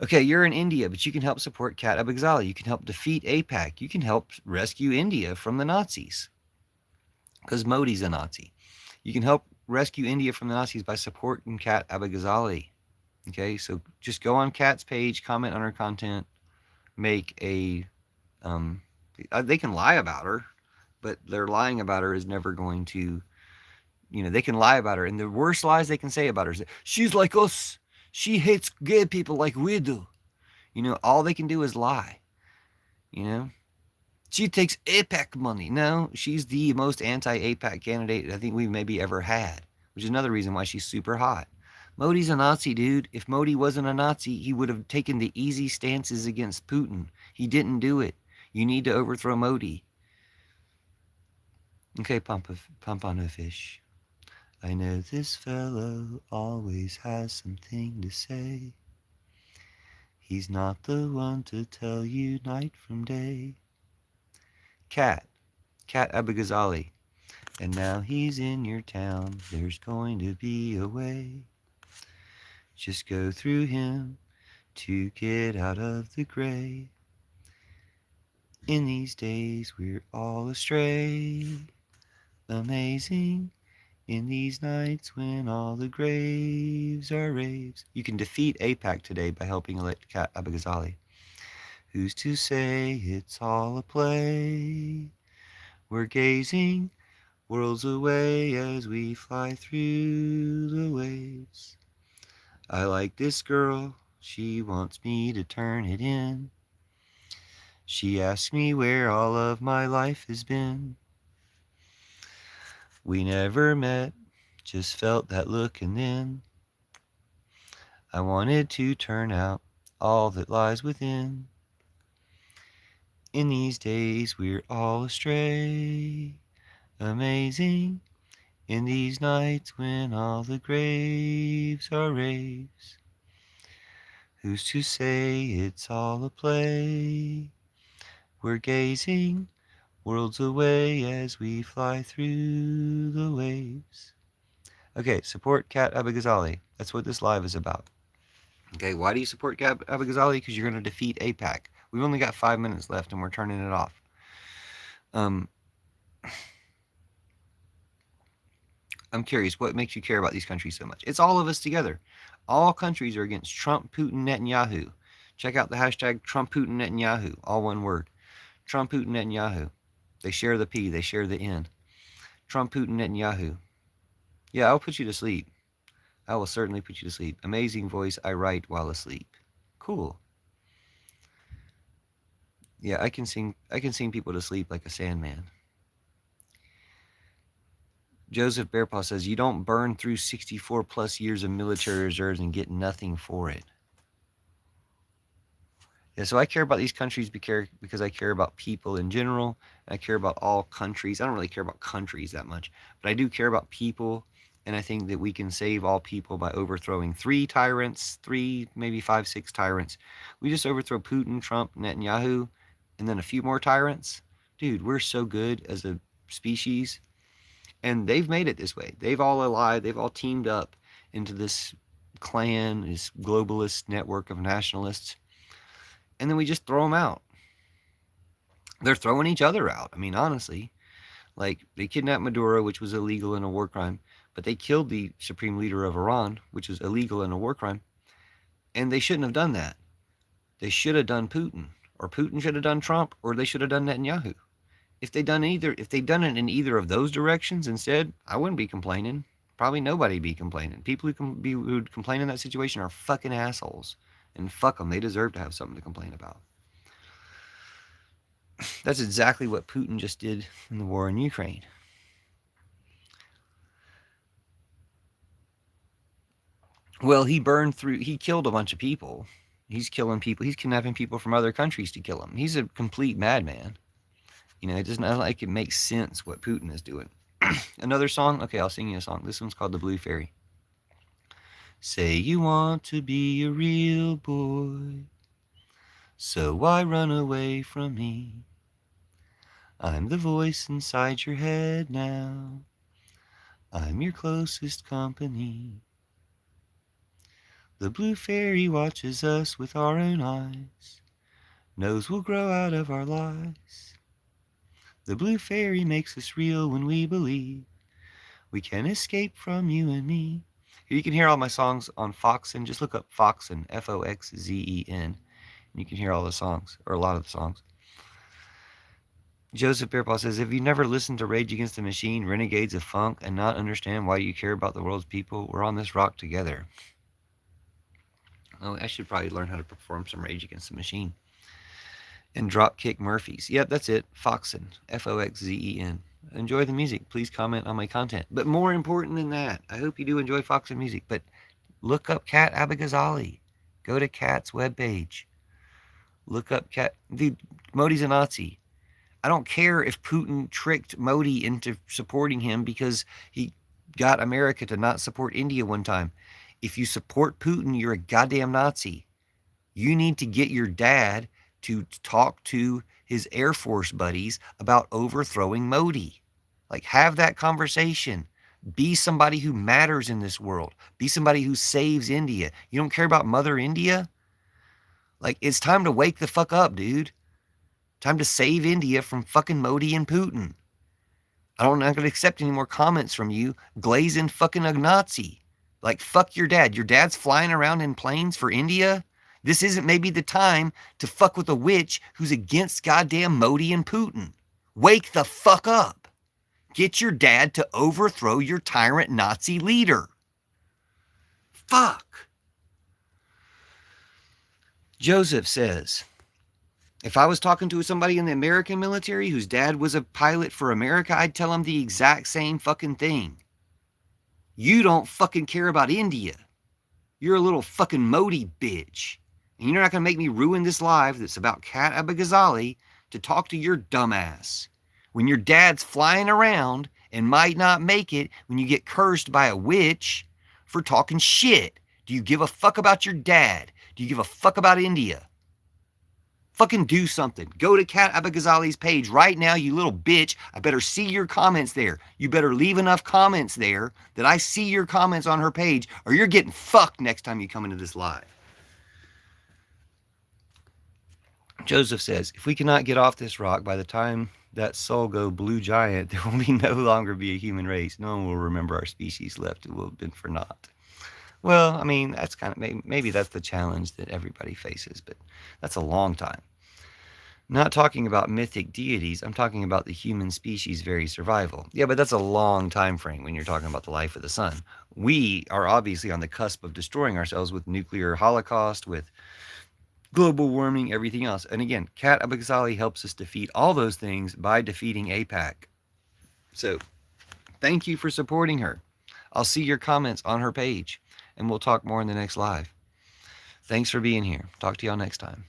Okay, you're in India, but you can help support Kat Abagzali. You can help defeat AIPAC. You can help rescue India from the Nazis. Because Modi's a Nazi. You can help rescue India from the Nazis by supporting Kat Abagzali. Okay, so just go on Kat's page, comment on her content, make a they can lie about her, but their lying about her is never going to, they can lie about her, and the worst lies they can say about her is that she's like us, she hates gay people like we do. All they can do is lie. She takes AIPAC money. No, she's the most anti-AIPAC candidate I think we've maybe ever had, which is another reason why she's super hot. Modi's a Nazi, dude. If Modi wasn't a Nazi, he would have taken the easy stances against Putin. He didn't do it. You need to overthrow Modi. Okay, pump on a fish. I know this fellow always has something to say. He's not the one to tell you night from day. Kat Abagazali. And now he's in your town. There's going to be a way. Just go through him to get out of the gray. In these days we're all astray. Amazing. In these nights when all the graves are raves. You can defeat AIPAC today by helping elect Kat Abagazali. Who's to say it's all a play? We're gazing worlds away as we fly through the waves. I like this girl, she wants me to turn it in. She asks me where all of my life has been. We never met, just felt that look, and then I wanted to turn out all that lies within. In these days we're all astray. Amazing. In these nights when all the graves are raves. Who's to say it's all a play? We're gazing worlds away as we fly through the waves. Okay, support Kat Abagazali. That's what this live is about. Okay, why do you support Kat Abagazali? Because you're going to defeat AIPAC. We've only got 5 minutes left and we're turning it off. I'm curious, what makes you care about these countries so much? It's all of us together. All countries are against Trump, Putin, Netanyahu. Check out the hashtag Trump, Putin, Netanyahu. All one word. Trump, Putin, Netanyahu. They share the P. They share the N. Trump, Putin, Netanyahu. Yeah, I'll put you to sleep. I will certainly put you to sleep. Amazing voice. I write while asleep. Cool. Yeah, I can sing people to sleep like a Sandman. Joseph Bearpaw says, you don't burn through 64 plus years of military reserves and get nothing for it. Yeah, so I care about these countries because I care about people in general. I care about all countries. I don't really care about countries that much, but I do care about people. And I think that we can save all people by overthrowing three tyrants, three, maybe five, six tyrants. We just overthrow Putin, Trump, Netanyahu, and then a few more tyrants. Dude, we're so good as a species. And they've made it this way. They've all allied, they've all teamed up into this clan, this globalist network of nationalists, and then we just throw them out. They're throwing each other out. I mean, honestly, like they kidnapped Maduro, which was illegal and a war crime, but they killed the supreme leader of Iran, which was illegal and a war crime, and they shouldn't have done that. They should have done Putin, or Putin should have done Trump, or they should have done Netanyahu. If they'd done it in either of those directions instead, I wouldn't be complaining. Probably nobody'd be complaining. People who'd complain in that situation are fucking assholes, and fuck them. They deserve to have something to complain about. That's exactly what Putin just did in the war in Ukraine. Well, he killed a bunch of people. He's killing people. He's kidnapping people from other countries to kill them. He's a complete madman. You know, it doesn't like it makes sense what Putin is doing. Another song? Okay, I'll sing you a song. This one's called The Blue Fairy. Say you want to be a real boy, so why run away from me? I'm the voice inside your head now. I'm your closest company. The blue fairy watches us with our own eyes, knows we'll grow out of our lies. The blue fairy makes us real when we believe we can escape from you and me. Here you can hear all my songs on Foxen. Just look up Foxen, Foxzen, and you can hear all the songs, or a lot of the songs. Joseph Bearpaw says, if you never listened to Rage Against the Machine, Renegades of Funk, and not understand why you care about the world's people, we're on this rock together. Oh, I should probably learn how to perform some Rage Against the Machine. And Dropkick Murphys. Yep, that's it. Foxen, Foxzen. Enjoy the music. Please comment on my content. But more important than that, I hope you do enjoy Foxen music. But look up Kat Abou-Ghazaleh. Go to Kat's webpage. Look up Kat. Dude, Modi's a Nazi. I don't care if Putin tricked Modi into supporting him because he got America to not support India one time. If you support Putin, you're a goddamn Nazi. You need to get your dad to talk to his Air Force buddies about overthrowing Modi. Like, have that conversation. Be somebody who matters in this world. Be somebody who saves India. You don't care about Mother India? Like, it's time to wake the fuck up, dude. Time to save India from fucking Modi and Putin. I'm not going to accept any more comments from you glazing fucking a Nazi. Like, fuck your dad. Your dad's flying around in planes for India? This isn't maybe the time to fuck with a witch who's against goddamn Modi and Putin. Wake the fuck up. Get your dad to overthrow your tyrant Nazi leader. Fuck. Joseph says, if I was talking to somebody in the American military whose dad was a pilot for America, I'd tell him the exact same fucking thing. You don't fucking care about India. You're a little fucking Modi bitch. And you're not going to make me ruin this live that's about Kat Abou-Ghazaleh to talk to your dumbass. When your dad's flying around and might not make it when you get cursed by a witch for talking shit. Do you give a fuck about your dad? Do you give a fuck about India? Fucking do something. Go to Kat Abou-Ghazaleh's page right now, you little bitch. I better see your comments there. You better leave enough comments there that I see your comments on her page, or you're getting fucked next time you come into this live. Joseph says, if we cannot get off this rock by the time that soul go blue giant, there will no longer be a human race. No one will remember our species left. It will have been for naught. Well, I mean, that's kind of, maybe that's the challenge that everybody faces, but that's a long time. Not talking about mythic deities, I'm talking about the human species' very survival. Yeah, but that's a long time frame when you're talking about the life of the sun. We are obviously on the cusp of destroying ourselves with nuclear holocaust, with global warming, everything else. And again, Kat Abou-Ghazaleh helps us defeat all those things by defeating AIPAC. So, thank you for supporting her. I'll see your comments on her page, and we'll talk more in the next live. Thanks for being here. Talk to y'all next time.